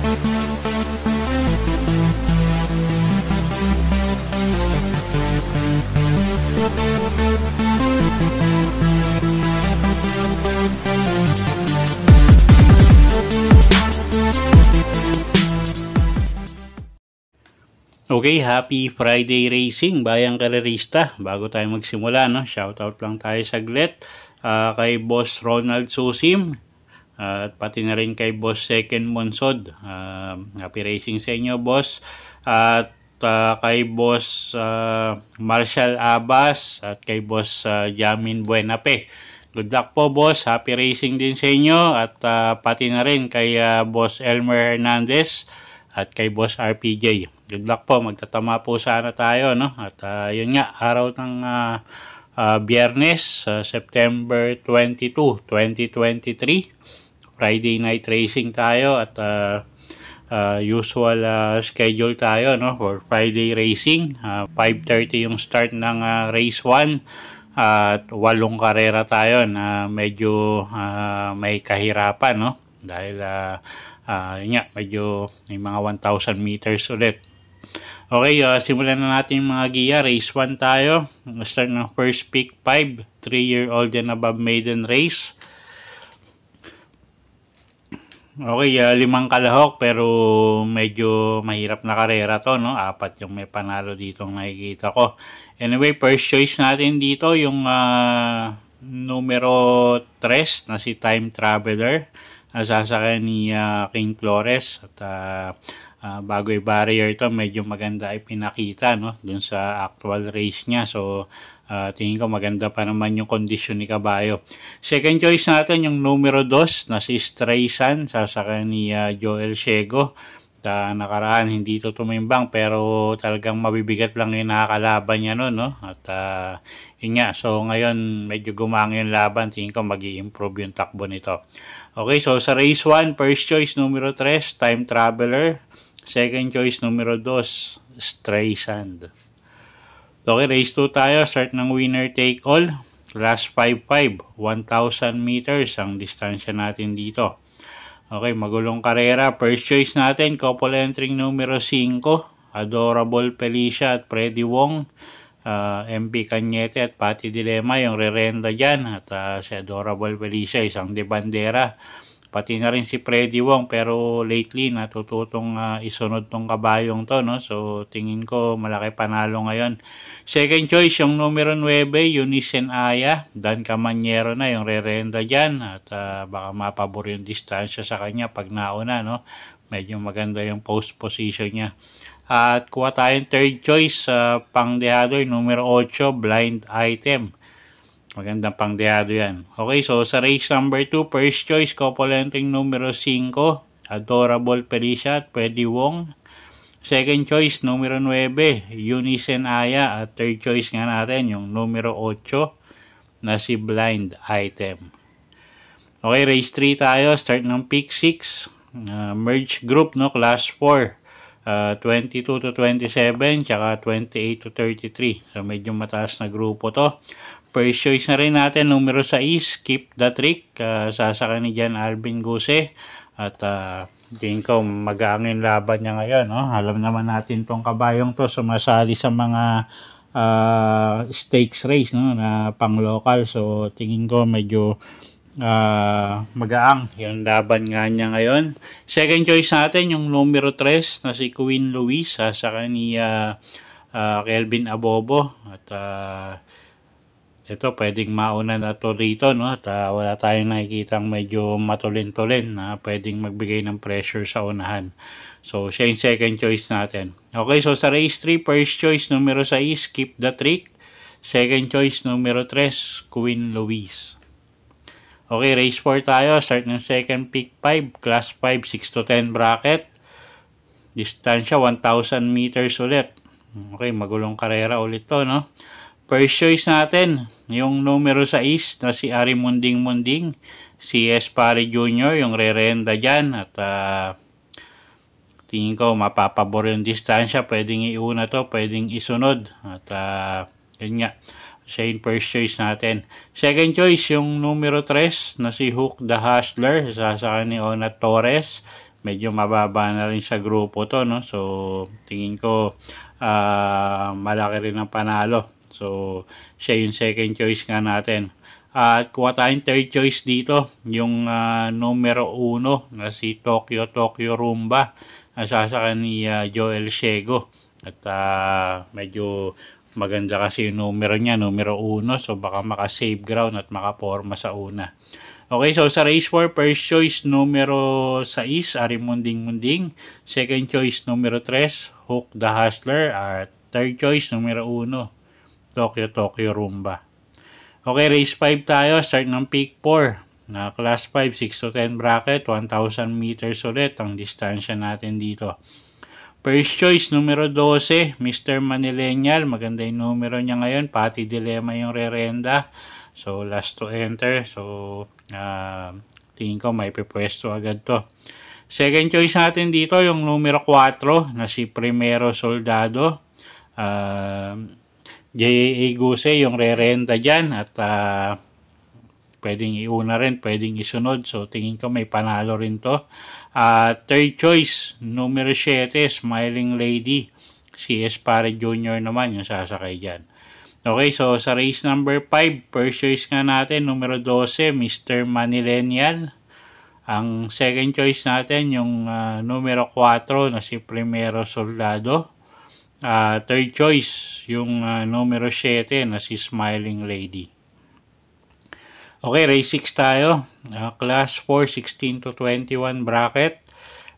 Okay, happy Friday racing, bayang karerista. Bago tayo magsimula, no, shoutout lang tayo saglit kay Boss Ronald Susim at pati na rin kay Boss Second Monsod. Happy racing sa inyo, boss. At kay Boss Marshall Abbas at kay Boss Jamin Buenape. Good luck po, boss. Happy racing din sa inyo. At pati na rin kay Boss Elmer Hernandez at kay Boss RPJ. Good luck po. Magtatama po sana tayo, no? At yun nga, araw ng Biyernes, September 22, 2023. Friday night racing tayo at usual schedule tayo, no, for Friday racing. 5:30 yung start ng race 1 at 8 karera tayo na medyo may kahirapan, no, dahil yun nga, medyo may mga 1,000 meters ulit. Okay, simulan na natin mga giya. Race 1 tayo. Start ng first pick 5, 3-year-old and above maiden race. Okay, 5 kalahok pero medyo mahirap na karera to, no? 4 yung may panalo dito nakikita ko. Anyway, first choice natin dito yung numero 3 na si Time Traveler. Sasakyan ni King Flores at bago i-barrier ito, medyo maganda ay pinakita, no, dun sa actual race niya. So tingin ko maganda pa naman yung kondisyon ni kabayo. Second choice natin yung numero 2 na si Strayson, sasakyan ni Joel Ciego. Nakaraan hindi ito tumimbang pero talagang mabibigat lang yung nakakalaban niya, no? At yun nga, so ngayon medyo gumang yung laban, tingin ko mag-i-improve yung takbo nito. Okay, so sa race 1, first choice numero 3, Time Traveler. Second choice numero 2, Streisand. Okay, race 2 tayo. Start ng winner take all. Class 5-5, 1,000 meters ang distansya natin dito. Okay, magulong karera. First choice natin, couple entering numero 5, Adorable Felicia at Freddy Wong. MP Cañete at Pati Dilema yung rerenda dyan. At si Adorable Felicia, isang de bandera. Pati na rin si Freddy Wong, pero lately natututong isunod tong kabayong to, no? So tingin ko malaki panalo ngayon. Second choice yung numero 9, Eunice Aya. Dan Camanyero na yung rerenda dyan. At baka mapabor yung distansya sa kanya pag nauna, no? Medyo maganda yung post position niya. At kuha tayong third choice, pangdehado yung numero 8, Blind Item. Magandang pangdehado yan. Okay, so sa race number 2, first choice, couple entering numero 5, Adorable Felicia at Freddy Wong. Second choice, numero 9, Eunice Aya. At third choice nga natin, yung numero 8 na si Blind Item. Okay, race 3 tayo. Start ng pick 6. Merge group, no, class 4. 22 to 27, tsaka 28 to 33. So medyo mataas na grupo to. First choice na rin natin, numero 6, Keep the Trick. Sasakyan ni Jan Alvin Guse. At tingin ko mag-aangin laban niya ngayon, no? Alam naman natin tong kabayong to, sumasali sa mga stakes race, no, na pang local. So tingin ko medyo magaang yung laban nga niya ngayon. Second choice natin yung numero 3 na si Queen Louise, sasakyan ni Kelvin Abobo. At ito pwedeng mauna na to rito, no? At wala tayong nakikitang medyo matulin-tulin na pwedeng magbigay ng pressure sa unahan. So siya yung second choice natin. Okay, so sa race 3, first choice numero 6, Keep the Trick. Second choice numero 3, Queen Louise. Okay, race 4 tayo. Start ng second pick 5, class 5, 6 to 10 bracket. Distansya 1,000 meters ulit. Okay, magulong karera ulit to, no? First choice natin, yung numero 6 na si Ari Munding Munding, si S. Pare Jr., yung rerenda dyan. At tingin ko mapapabor yung distansya. Pwedeng iuna to, pwedeng isunod. At yun nga, siya yung first choice natin. Second choice, yung numero 3 na si Hook the Hustler, sasakyan ni Onat Torres. medyo mababa na rin sa grupo to, no? So tingin ko malaki rin ang panalo. So siya yung second choice nga natin. At kuha tayong third choice dito, yung numero 1 na si Tokyo Rumba, sasakyan ni Joel Ciego. At medyo maganda kasi yung numero niya, numero 1, so baka maka-save ground at makaporma sa una. Okay, so sa race 4, first choice numero 6, Arimunding Munding. Second choice numero 3, Hook the Hustler. At third choice numero 1, Tokyo Rumba. Okay, race 5 tayo. Start ng peak 4. Class 5, 6 to 10 bracket, 1,000 meters ulit ang distansya natin dito. First choice, numero 12, Mr. Manileñal. Maganda yung numero niya ngayon. Pati Dilema yung rerenda. So, last to enter. So, tingin ko may pipwesto agad to. Second choice natin dito, yung numero 4 na si Primero Soldado. J.A. Guse yung rerenta dyan at pwedeng iuna rin, pwedeng isunod. So tingin ko may panalo rin to. Third choice, numero 7, Smiling Lady. Si Espare Jr. naman yung sasakay dyan. Okay, so sa race number 5, first choice nga natin, numero 12, Mr. Manileñal. Ang second choice natin, yung numero 4 na si Primero Soldado. Third choice, yung numero 7 na si Smiling Lady. Okay, race 6 tayo. Class 4, 16 to 21 bracket.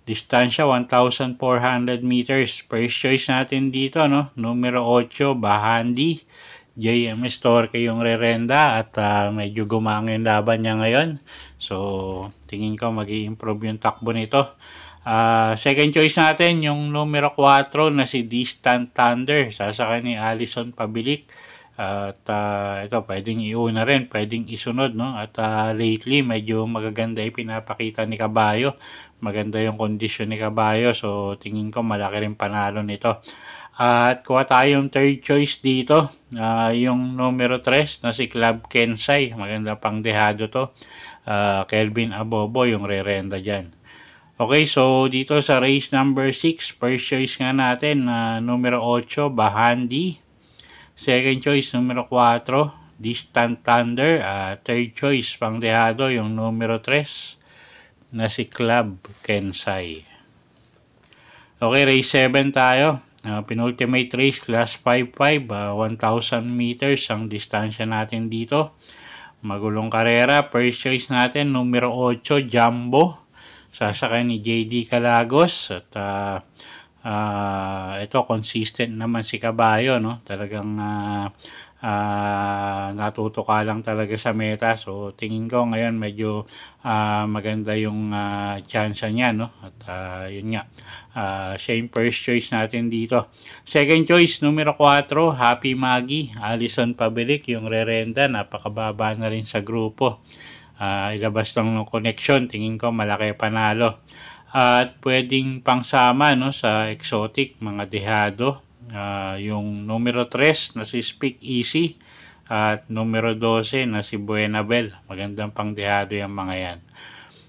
Distansya, 1,400 meters. First choice natin dito, no? Numero 8, Bahandi. JMS Torque yung rerenda at medyo gumangin laban niya ngayon. So, tingin ko mag-i-improve yung takbo nito. Second choice natin, yung numero 4 na si Distant Thunder. Sasakay ni Alison Pabilik. At ito, pwedeng iuna rin, pwedeng isunod, no? At lately, medyo magaganda yung pinapakita ni Kabayo. Maganda yung kondisyon ni Kabayo. So, tingin ko malaki rin panalo nito. At kuha tayong third choice dito. Yung numero 3 na si Club Kensai. Maganda pang dehado to. Kelvin Abobo yung rerenda dyan. Okay, so dito sa race number 6, first choice nga natin, numero 8, Bahandi. Second choice, numero 4, Distant Thunder. Third choice, pang dehado, yung numero 3 na si Club Kensai. Okay, race 7 tayo. Penultimate race, class 5-5, 1,000 meters ang distansya natin dito. Magulong karera, first choice natin, numero 8, Jumbo. Sasakay ni JD Calagos at ito consistent naman si Kabayo, no? Talagang natutuka lang talaga sa meta. So tingin ko ngayon medyo maganda yung chance niya, no? At yun nga, siya yung first choice natin dito. Second choice, numero 4, Happy Maggie, Alison Pabilik yung rerenda. Napakababa na rin sa grupo. Ilabas lang ng connection, tingin ko malaki panalo. At pwedeng pangsama, no, sa exotic, mga dehado. Yung numero 3 na si Speak Easy at numero 12 na si Buenabel. Magandang pang dehado yung mga yan.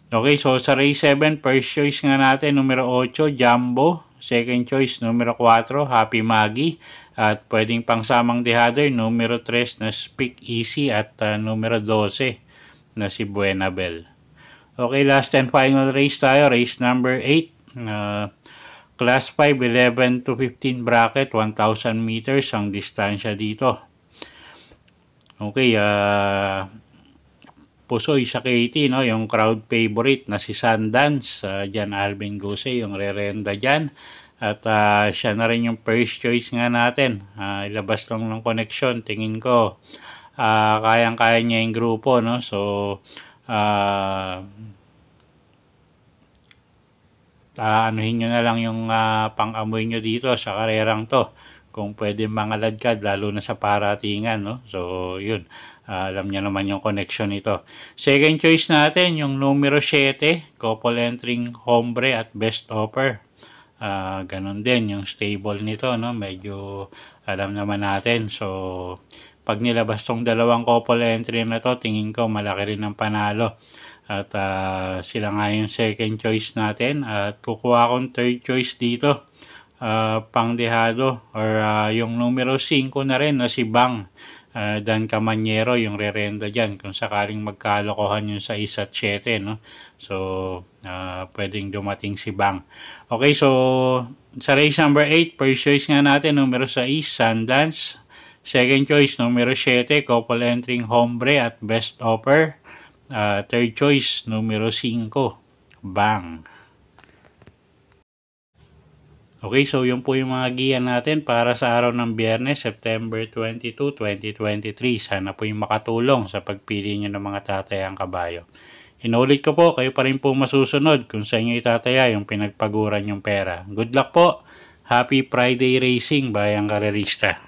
Okay, so sa race 7, first choice nga natin, numero 8, Jumbo. Second choice, numero 4, Happy Maggie. At pwedeng pangsamang dehado yung numero 3 na Speak Easy at numero 12 na si Buenabel. Okay, last and final race tayo. Race number 8. Class 5, 11 to 15 bracket, 1,000 meters ang distansya dito. Okay, Pusoy sa Katie, no? Yung crowd favorite na si Sundance. Dyan Alvin Guse, yung rerenda dyan. At siya na rin yung first choice nga natin. Ilabas lang ng connection. Tingin ko kayang-kaya niya yung grupo, no? So anuhin nyo na lang yung pang-amoy nyo dito sa karerang to, kung pwede mangalad ka, lalo na sa paratingan, no? So yun, alam niya naman yung connection nito. Second choice natin, yung numero 7, couple entering Hombre at Best Offer. Ganon din yung stable nito, no? Medyo alam naman natin. So pag nilabas tong dalawang couple entry na to, tingin ko malaki rin ang panalo. At sila nga yung second choice natin. At kukuha akong third choice dito. Pangdehado or yung numero 5 na rin na si Bang. Dan Camanyero yung rerenda dyan kung sakaling magkalokohan yung sa 1 at 7, no? So pwedeng dumating si Bang. Okay, so sa race number 8, first choice nga natin numero 6, Sundance. Second choice numero 7, couple entering Hombre at Best Offer. Third choice numero 5, Bang. Okay, so yun po yung mga giya natin para sa araw ng Biyernes, September 22, 2023. Sana po yung makatulong sa pagpili nyo ng mga tatayang kabayo. Inulit ko po, kayo pa rin po masusunod kung sa inyo itataya yung pinagpaguran yung pera. Good luck po! Happy Friday Racing, bayang karerista!